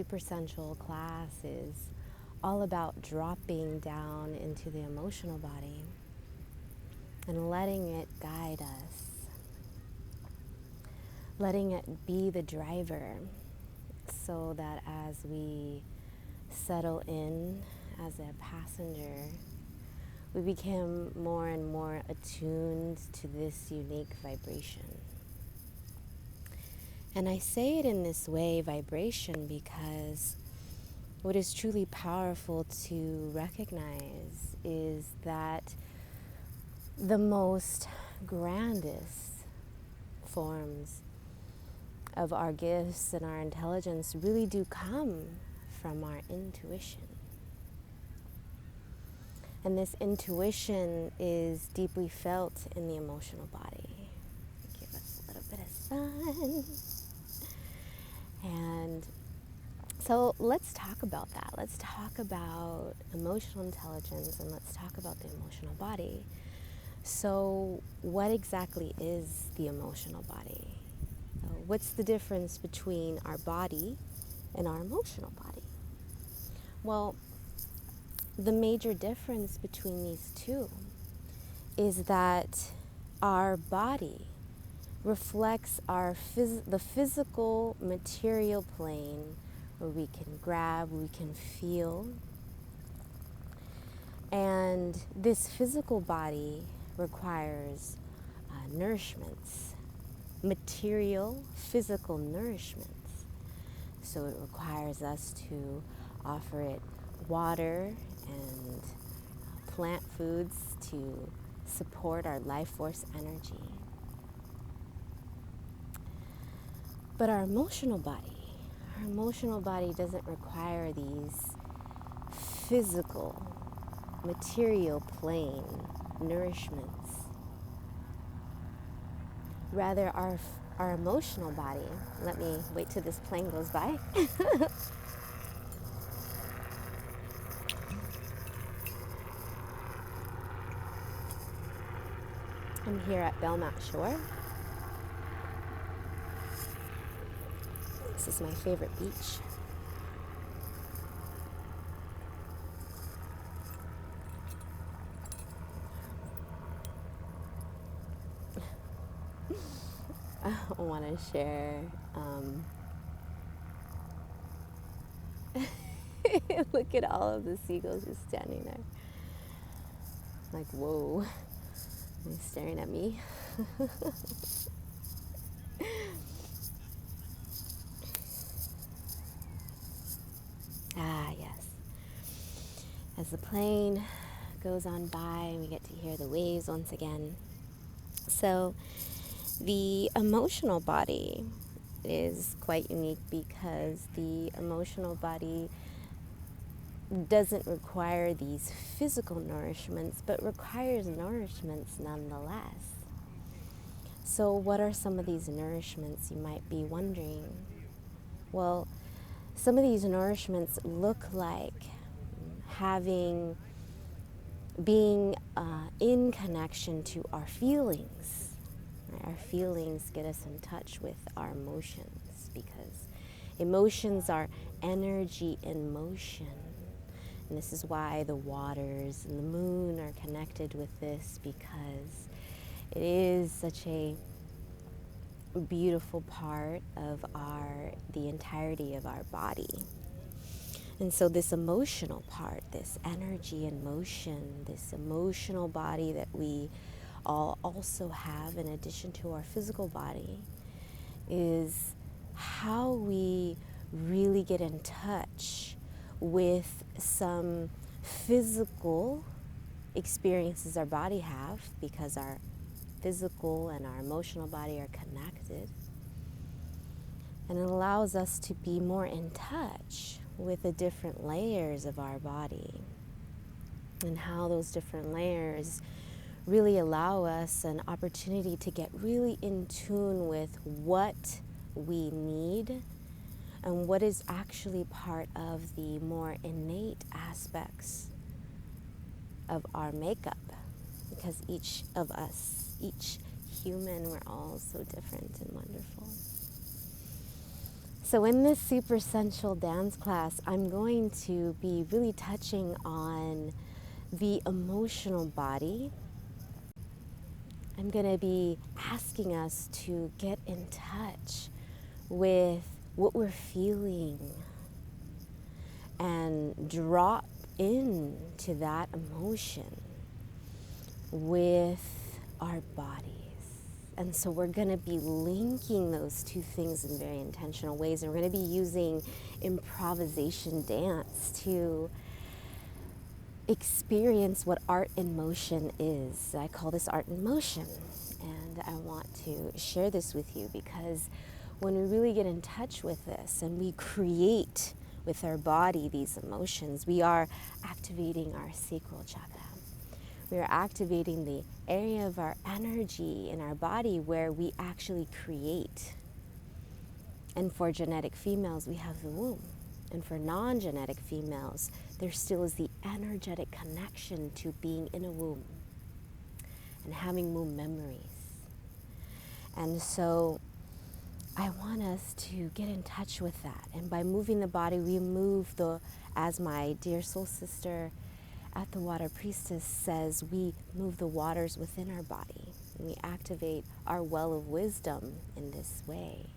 Super Sensual class is all about dropping down into the emotional body and letting it guide us, letting it be the driver, so that as we settle in as a passenger, we become more and more attuned to this unique vibration. And I say it in this way, vibration, because what is truly powerful to recognize is that the most grandest forms of our gifts and our intelligence really do come from our intuition. And this intuition is deeply felt in the emotional body. Give us a little bit of sun. And so let's talk about that. Let's talk about emotional intelligence, and let's talk about the emotional body. So what exactly is the emotional body? What's the difference between our body and our emotional body? Well, the major difference between these two is that our body reflects the physical material plane, where we can grab, we can feel. And this physical body requires nourishments, material, physical nourishments. So it requires us to offer it water and plant foods to support our life force energy. But our emotional body doesn't require these physical, material plane nourishments. Rather, our emotional body, let me wait till this plane goes by. I'm here at Belmont Shore. This is my favorite beach. I want to share. Look at all of the seagulls just standing there. Like, whoa, they're staring at me. Ah, yes. As the plane goes on by, we get to hear the waves once again. So the emotional body is quite unique because the emotional body doesn't require these physical nourishments, but requires nourishments nonetheless. So what are some of these nourishments, you might be wondering? Well, some of these nourishments look like being in connection to our feelings. Right? Our feelings get us in touch with our emotions, because emotions are energy in motion. And this is why the waters and the moon are connected with this, because it is such a beautiful part of the entirety of our body. And so this emotional part, this energy in motion, this emotional body that we all also have in addition to our physical body, is how we really get in touch with some physical experiences our body have, because our physical and our emotional body are connected. And it allows us to be more in touch with the different layers of our body, and how those different layers really allow us an opportunity to get really in tune with what we need and what is actually part of the more innate aspects of our makeup. Because each of us, each human, we're all so different and wonderful. So in this Super Sensual dance class, I'm going to be really touching on the emotional body. I'm going to be asking us to get in touch with what we're feeling and drop into that emotion with our bodies. And so we're going to be linking those two things in very intentional ways. And we're going to be using improvisation dance to experience what art in motion is. I call this art in motion. And I want to share this with you because when we really get in touch with this and we create with our body these emotions, we are activating our sacral chakra. We are activating the area of our energy in our body where we actually create. And for genetic females, we have the womb. And for non-genetic females, there still is the energetic connection to being in a womb and having womb memories. And so I want us to get in touch with that. And by moving the body, we move as my dear soul sister at the Water Priestess says, we move the waters within our body. And we activate our well of wisdom in this way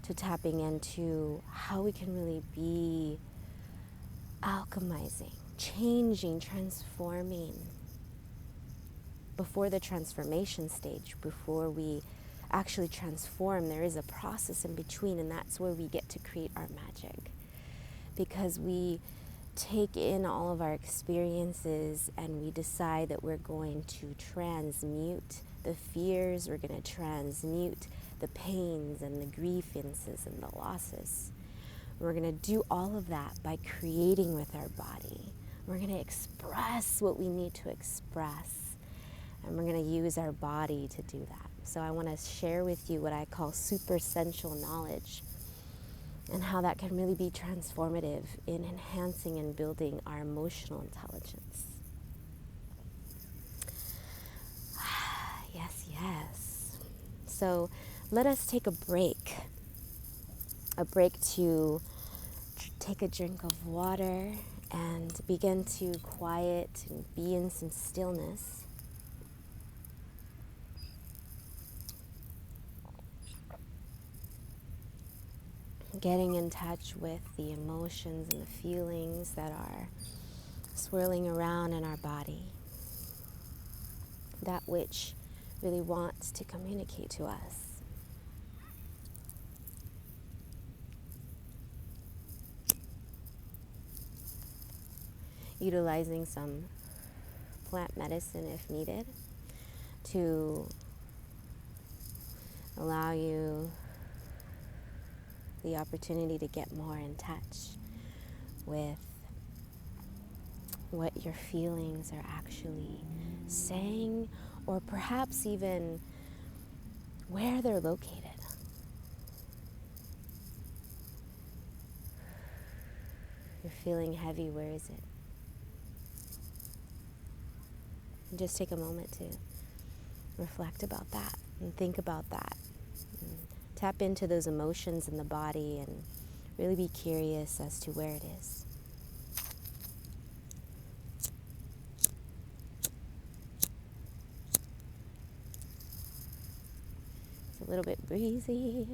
to tapping into how we can really be alchemizing, changing, transforming. Before the transformation stage, before we actually transform, there is a process in between, and that's where we get to create our magic. Because we take in all of our experiences and we decide that we're going to transmute the fears, we're going to transmute the pains and the grievances and the losses. We're going to do all of that by creating with our body. We're going to express what we need to express, and we're going to use our body to do that. So I want to share with you what I call Super Sensual Knowledge, and how that can really be transformative in enhancing and building our emotional intelligence. Yes, yes. So let us take a break to take a drink of water and begin to quiet and be in some stillness. Getting in touch with the emotions and the feelings that are swirling around in our body. That which really wants to communicate to us. Utilizing some plant medicine if needed to allow you the opportunity to get more in touch with what your feelings are actually saying, or perhaps even where they're located. You're feeling heavy, where is it? And just take a moment to reflect about that and think about that. And tap into those emotions in the body and really be curious as to where it is. It's a little bit breezy.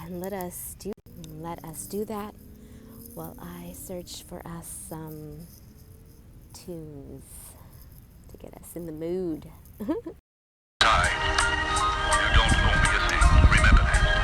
And let us do that while I search for us some tunes to get us in the mood. You don't owe me a thing. Remember that.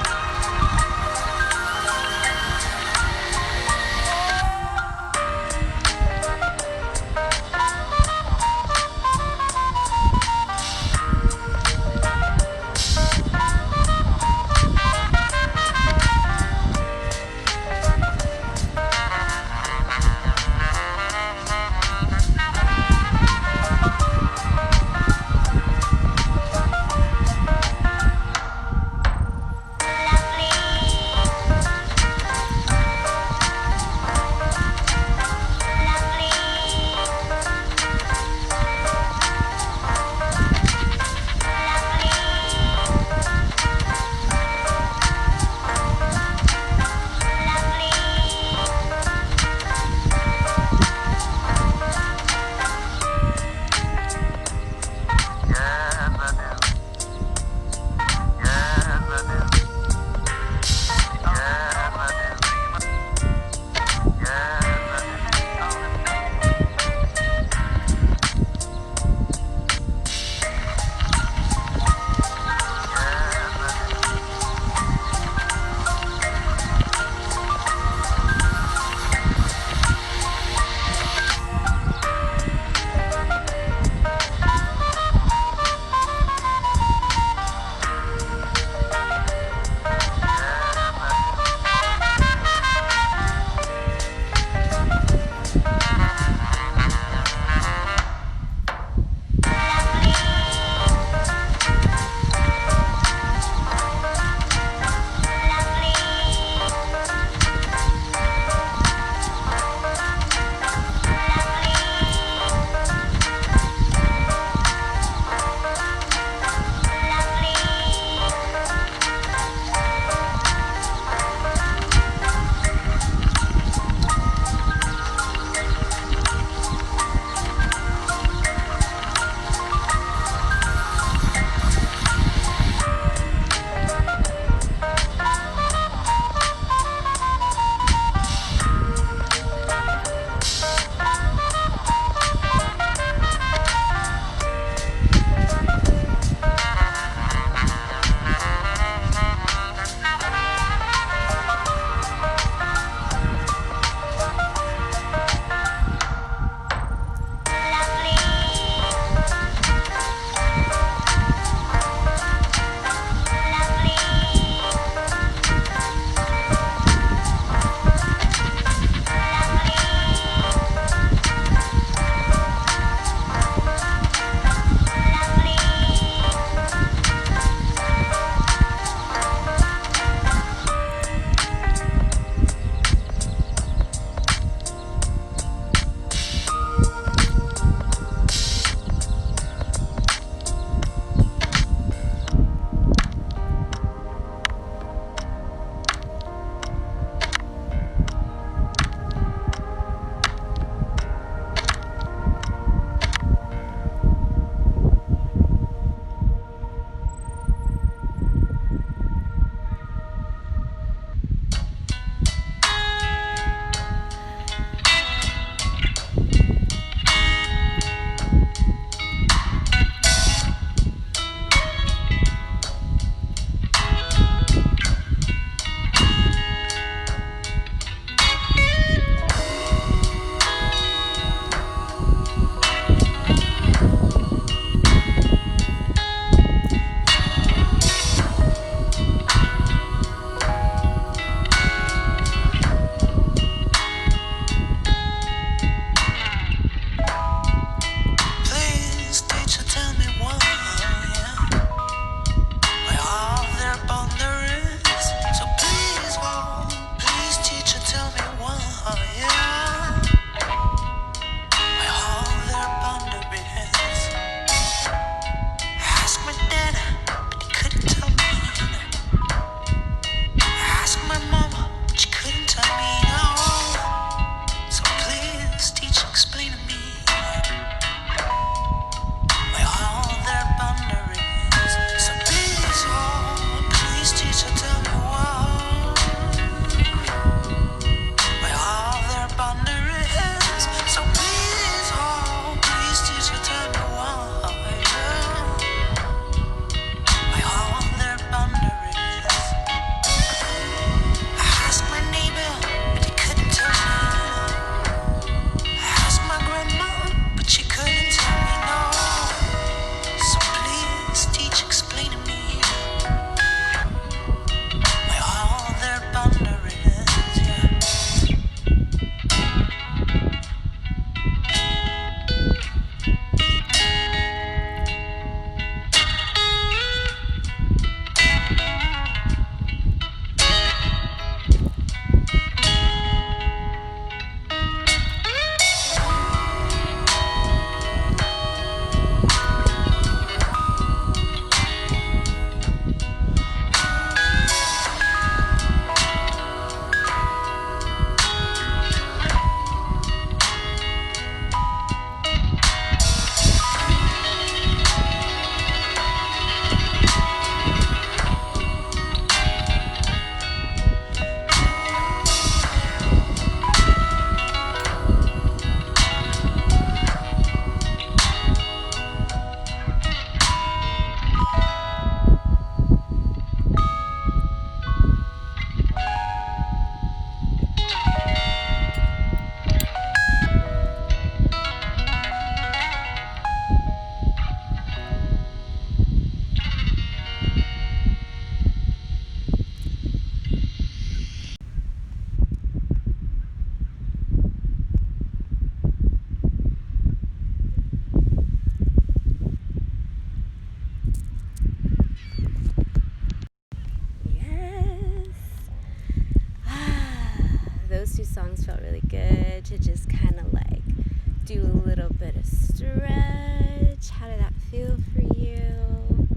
do a little bit of stretch. How did that feel for you?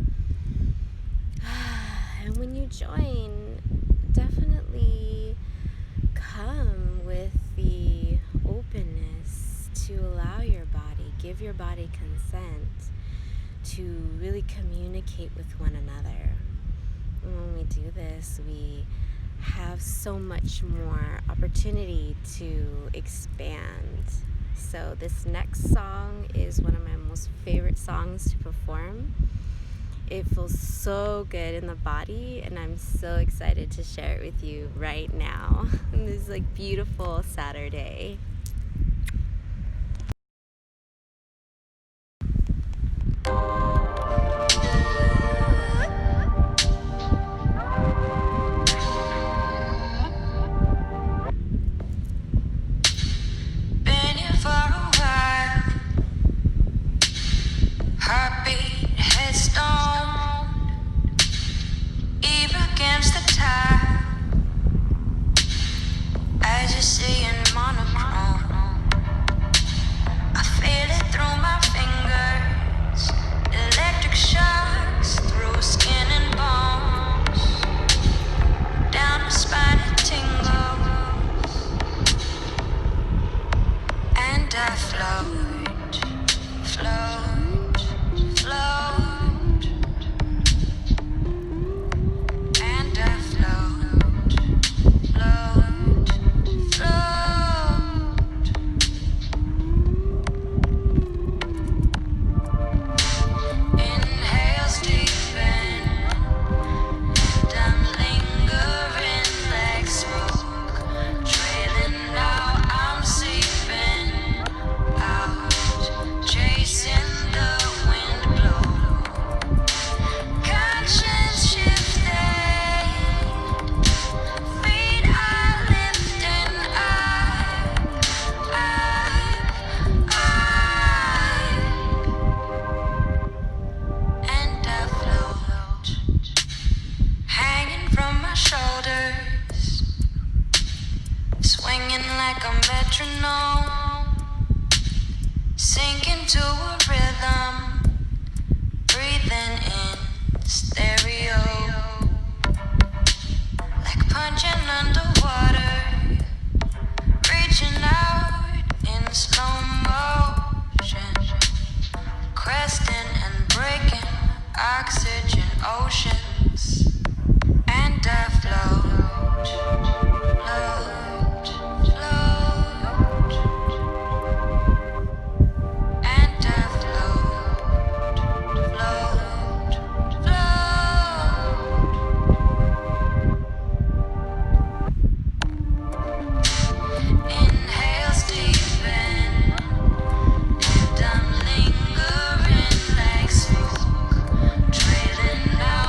And when you join, definitely come with the openness to allow your body, give your body consent to really communicate with one another. And when we do this, we have so much more opportunity to expand. So this next song is one of my most favorite songs to perform. It feels so good in the body, and I'm so excited to share it with you right now on this beautiful Saturday. Been here for a while. Heartbeat, headstone, even against the tide. As you see in monochrome, I feel it through my fingers. Electric shocks through skin and bones. Down the spine it tingles, and I float, float, float, and I float, float, float. Inhales deep in, and I'm lingering like smoke, trailing now. I'm seeping out, chasing the wind blow. Conscience shifted, feet are lifting. And I float, hanging from my shoulders, swinging like a metronome, sinking to a rhythm, breathing in stereo, like punching underwater, reaching out in slow motion, cresting and breaking oxygen oceans, and I float, float, float, and I float, float, float. Inhales deep in, and I'm lingering like smoke, trailing now.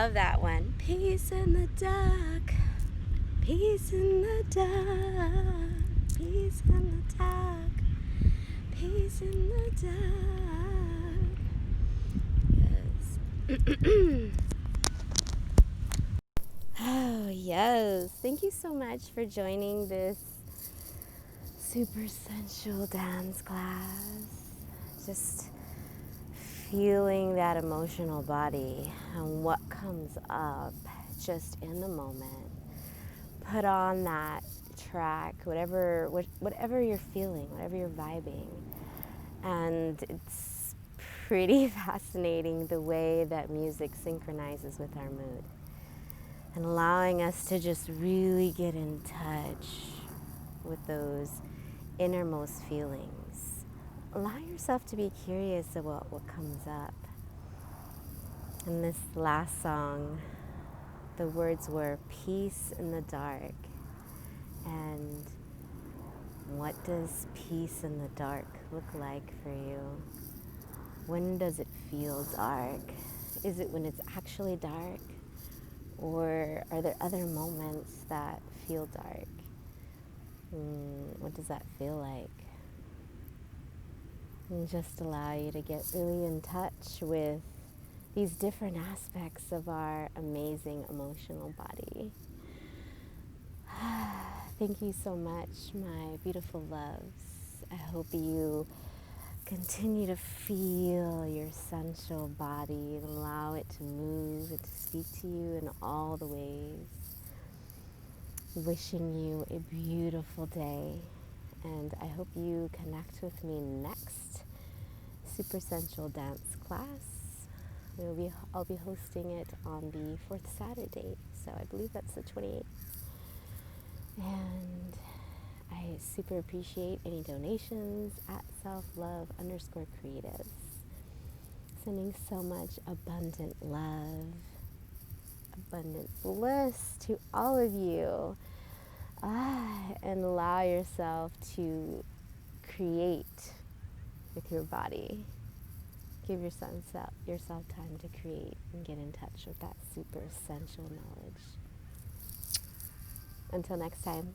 love that one. Peace in the dark. Peace in the dark. Peace in the dark. Peace in the dark. Yes. Oh, yes. Thank you so much for joining this super sensual dance class. Just feeling that emotional body and what comes up just in the moment. Put on that track, whatever you're feeling, whatever you're vibing. And it's pretty fascinating the way that music synchronizes with our mood and allowing us to just really get in touch with those innermost feelings. Allow yourself to be curious about what comes up. In this last song, the words were peace in the dark. And what does peace in the dark look like for you? When does it feel dark? Is it when it's actually dark? Or are there other moments that feel dark? What does that feel like? And just allow you to get really in touch with these different aspects of our amazing emotional body. Thank you so much, my beautiful loves. I hope you continue to feel your sensual body and allow it to move and to speak to you in all the ways. Wishing you a beautiful day, and I hope you connect with me next Super Sensual Dance class. I'll be hosting it on the 4th Saturday, so I believe that's the 28th. And I super appreciate any donations at selflove_creatives. Sending so much abundant love, abundant bliss to all of you. And allow yourself to create with your body. Give yourself time to create and get in touch with that super sensual knowledge. Until next time.